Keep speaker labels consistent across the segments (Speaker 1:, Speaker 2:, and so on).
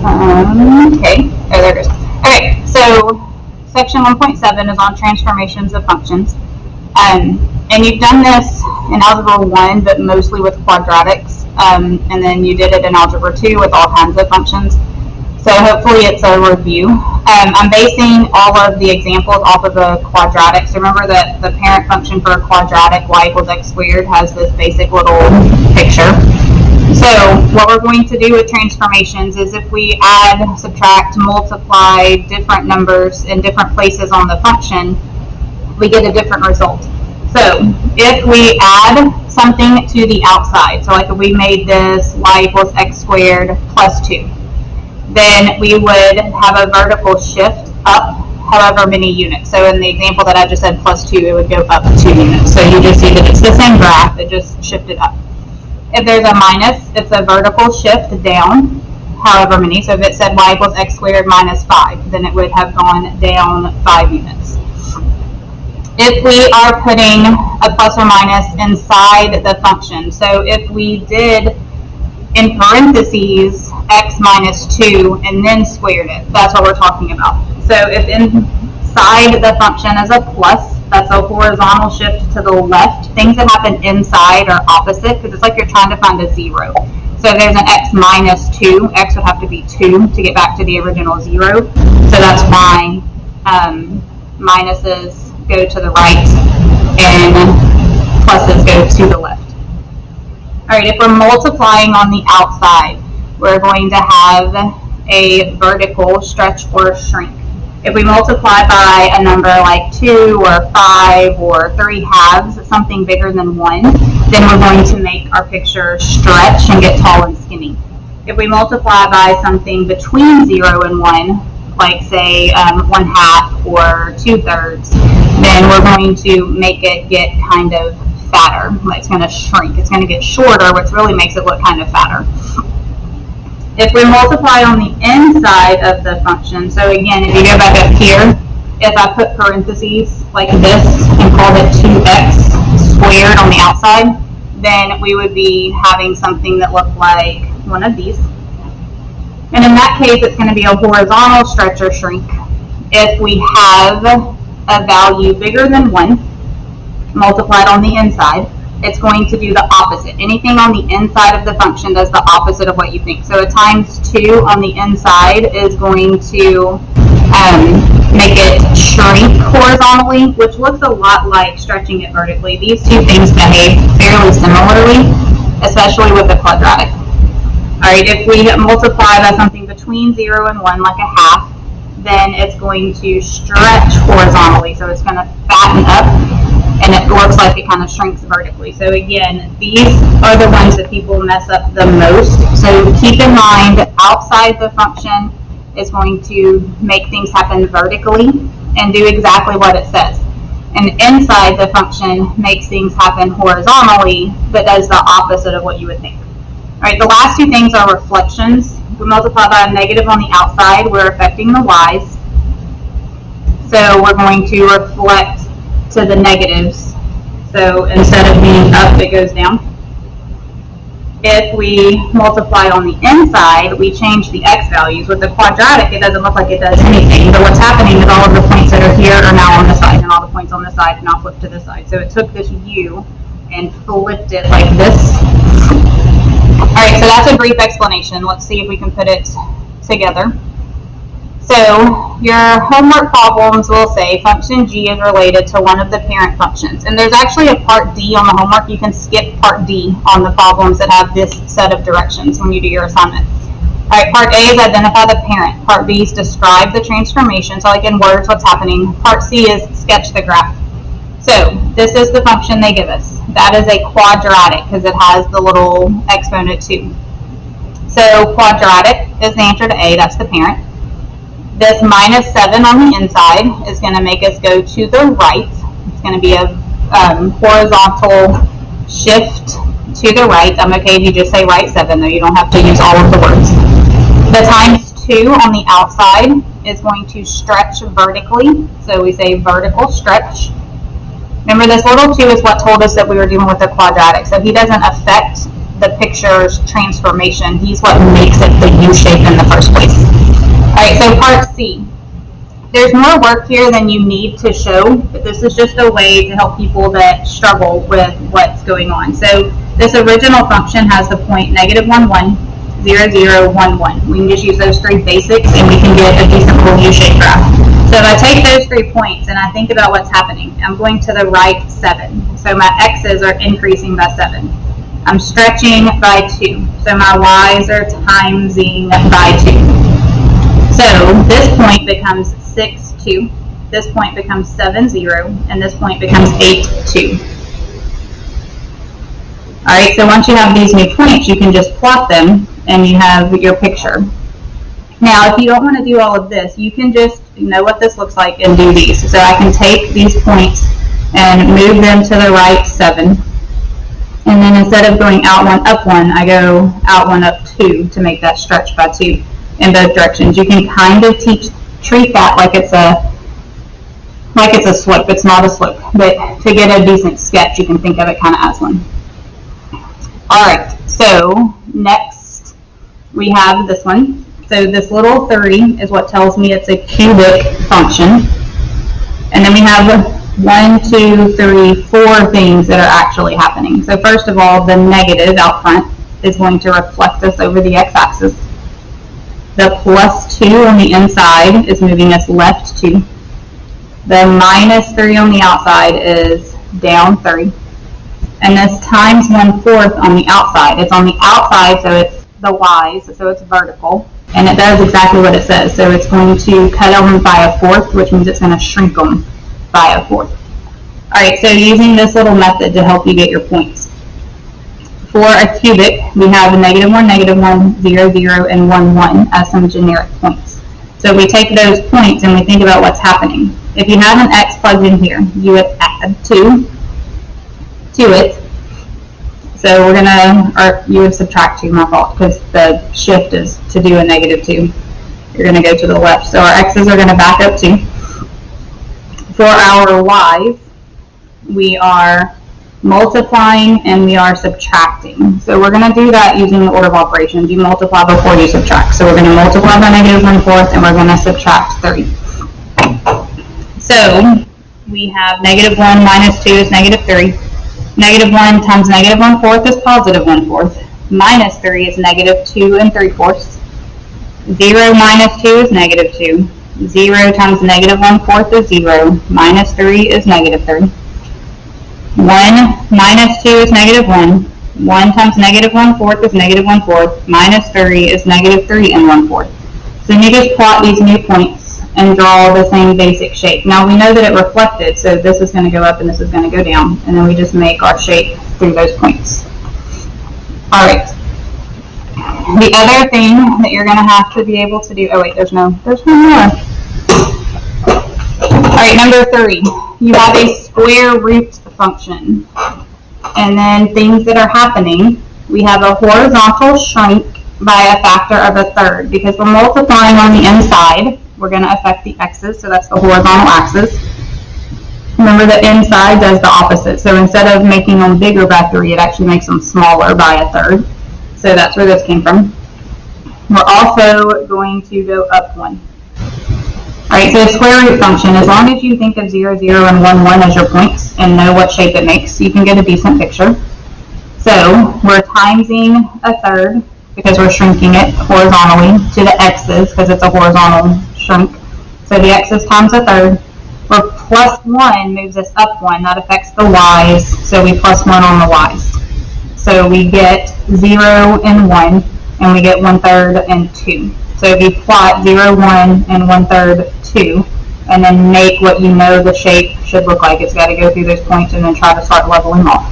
Speaker 1: Okay, oh, there it goes. Okay, so section 1.7 is on transformations of functions. And you've done this in Algebra 1, but mostly with quadratics. And then you did it in Algebra 2 with all kinds of functions. So hopefully it's a review. I'm basing all of the examples off of a quadratic. So remember that the parent function for a quadratic, y equals x squared, has this basic little picture. So what we're going to do with transformations is if we add, subtract, multiply different numbers in different places on the function, we get a different result. So if we add something to the outside, so like if we made this y equals x squared plus 2, then we would have a vertical shift up however many units. So in the example that I just said plus 2, it would go up 2 units. So you just see that it's the same graph, it just shifted up. If there's a minus, it's a vertical shift down however many. So if it said y equals x squared minus 5, then it would have gone down 5 units. If we are putting a plus or minus inside the function, so if we did in parentheses x minus 2 and then squared it, that's what we're talking about. So if inside the function is a plus, that's a horizontal shift to the left. Things that happen inside are opposite because it's like you're trying to find a 0. So if there's an x minus 2, x would have to be 2 to get back to the original 0. So that's why minuses go to the right and pluses go to the left. All right, if we're multiplying on the outside, we're going to have a vertical stretch or shrink. If we multiply by a number like 2 or 5 or 3 halves, something bigger than 1, then we're going to make our picture stretch and get tall and skinny. If we multiply by something between 0 and 1, like say 1/2 or 2/3, then we're going to make it get kind of fatter. It's going to shrink. It's going to get shorter, which really makes it look kind of fatter. If we multiply on the inside of the function, so again, if you go back up here, if I put parentheses like this and called it 2x squared on the outside, then we would be having something that looked like one of these. And in that case, it's going to be a horizontal stretch or shrink. If we have a value bigger than 1 multiplied on the inside, it's going to do the opposite. Anything on the inside of the function does the opposite of what you think. So a times 2 on the inside is going to make it shrink horizontally, which looks a lot like stretching it vertically. These two things behave fairly similarly, especially with the quadratic. All right, if we multiply by something between 0 and 1, like a half, then it's going to stretch horizontally. So it's going to fatten up, and it looks like it kind of shrinks vertically. So again, these are the ones that people mess up the most. So keep in mind, outside the function is going to make things happen vertically and do exactly what it says. And inside the function makes things happen horizontally, but does the opposite of what you would think. All right, the last two things are reflections. If we multiply by a negative on the outside, we're affecting the y's. So we're going to reflect to the negatives. So instead of being up, it goes down. If we multiply on the inside, we change the x values. With the quadratic, it doesn't look like it does anything. But what's happening is all of the points that are here are now on the side, and all the points on the side now flip to the side. So it took this u and flipped it like this. All right, so that's a brief explanation. Let's see if we can put it together. So your homework problems will say function g is related to one of the parent functions. And there's actually a part D on the homework. You can skip part D on the problems that have this set of directions when you do your assignment. All right, part A is identify the parent. Part B is describe the transformation. So like in words, what's happening. Part C is sketch the graph. So this is the function they give us. That is a quadratic because it has the little exponent 2. So quadratic is the answer to A. That's the parent. This minus 7 on the inside is going to make us go to the right. It's going to be a horizontal shift to the right. I'm okay if you just say right 7, though. You don't have to use all of the words. The times 2 on the outside is going to stretch vertically. So we say vertical stretch. Remember, this little 2 is what told us that we were dealing with a quadratic. So he doesn't affect the picture's transformation. He's what makes it the U shape in the first place. Alright, so part C. There's more work here than you need to show, but this is just a way to help people that struggle with what's going on. So this original function has the point -1, 1, 0, 0, 1, 1. We can just use those three basics and we can get a decent little U-shaped graph. So if I take those 3 points and I think about what's happening, I'm going to the right 7. So my x's are increasing by 7. I'm stretching by 2. So my y's are timesing by 2. So this point becomes 6, 2. This point becomes 7, 0. And this point becomes 8, 2. Alright, so once you have these new points, you can just plot them and you have your picture. Now, if you don't want to do all of this, you can just know what this looks like and do these. So I can take these points and move them to the right 7. And then instead of going out 1, up 1, I go out 1, up 2 to make that stretch by 2 in both directions. You can kind of treat that like it's a slope. It's not a slope, but to get a decent sketch, you can think of it kind of as one. Alright, so next we have this one. So this little 30 is what tells me it's a cubic function. And then we have 1, 2, 3, 4 things that are actually happening. So first of all, the negative out front is going to reflect us over the x-axis. The plus 2 on the inside is moving us left 2. The minus 3 on the outside is down 3. And this times 1/4 on the outside. It's on the outside, so it's the y's, so it's vertical. And it does exactly what it says. So it's going to cut them by 1/4, which means it's going to shrink them by 1/4. Alright, so using this little method to help you get your points. For a cubic, we have a -1, -1, 0, 0, and 1, 1 as some generic points. So we take those points and we think about what's happening. If you have an x plugged in here, you would add 2 to it. So we're gonna, or you would subtract 2, my fault, because the shift is to do a -2. You're gonna go to the left. So our x's are gonna back up 2. For our y's, we are multiplying and we are subtracting. So we're going to do that using the order of operations. You multiply before you subtract. So we're going to multiply by -1/4 and we're going to subtract 3. So we have -1 minus 2 is -3. -1 times -1/4 is positive 1/4. Minus 3 is -2 3/4. 0 minus 2 is -2. 0 times -1/4 is 0. Minus 3 is -3. 1 minus 2 is -1. 1 times -1/4 is -1/4. Minus 3 is -3 1/4. So you just plot these new points and draw the same basic shape. Now we know that it reflected, so this is going to go up and this is going to go down. And then we just make our shape through those points. Alright. The other thing that you're going to have to be able to do, oh wait, there's no more. Alright, number 3. You have a square root function. And then things that are happening, we have a horizontal shrink by a factor of 1/3. Because we're multiplying on the inside, we're going to affect the x's, so that's the horizontal axis. Remember the inside does the opposite. So instead of making them bigger by 3, it actually makes them smaller by 1/3. So that's where this came from. We're also going to go up 1. Alright, so the square root function, as long as you think of 0, 0, and 1, 1 as your points and know what shape it makes, you can get a decent picture. So we're timesing 1/3 because we're shrinking it horizontally to the x's because it's a horizontal shrink. So the x's times 1/3. Where plus 1 moves us up 1, that affects the y's, so we plus 1 on the y's. So we get 0 and 1, and we get 1/3 and 2. So if you plot 0, 1, and 1/3, 2, and then make what you know the shape should look like, it's got to go through those points and then try to start leveling off.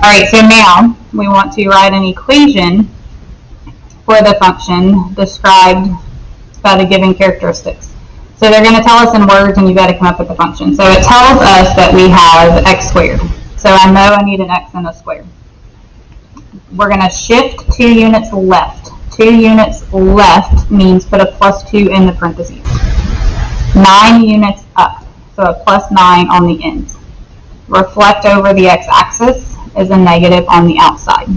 Speaker 1: Alright, so now we want to write an equation for the function described by the given characteristics. So they're going to tell us in words and you've got to come up with the function. So it tells us that we have x squared. So I know I need an x and a square. We're going to shift 2 units left. 2 units left means put a plus 2 in the parentheses. 9 units up, so a plus 9 on the ends. Reflect over the x-axis is a negative on the outside.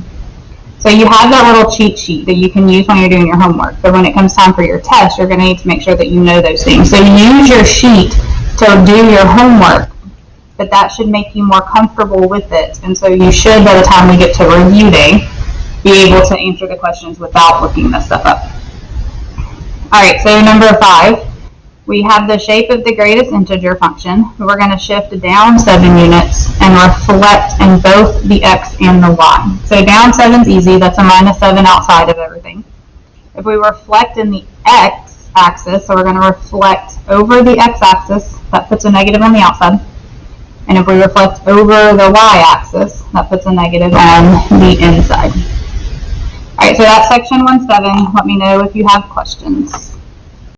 Speaker 1: So you have that little cheat sheet that you can use when you're doing your homework. But when it comes time for your test, you're going to need to make sure that you know those things. So use your sheet to do your homework, but that should make you more comfortable with it. And so you should, by the time we get to review day, be able to answer the questions without looking this stuff up. All right, so number 5, we have the shape of the greatest integer function. We're going to shift down 7 units and reflect in both the x and the y. So down 7 is easy. That's a minus 7 outside of everything. If we reflect in the x-axis, so we're going to reflect over the x-axis, that puts a negative on the outside. And if we reflect over the y-axis, that puts a negative on the inside. All right, so that's section 1.7. Let me know if you have questions.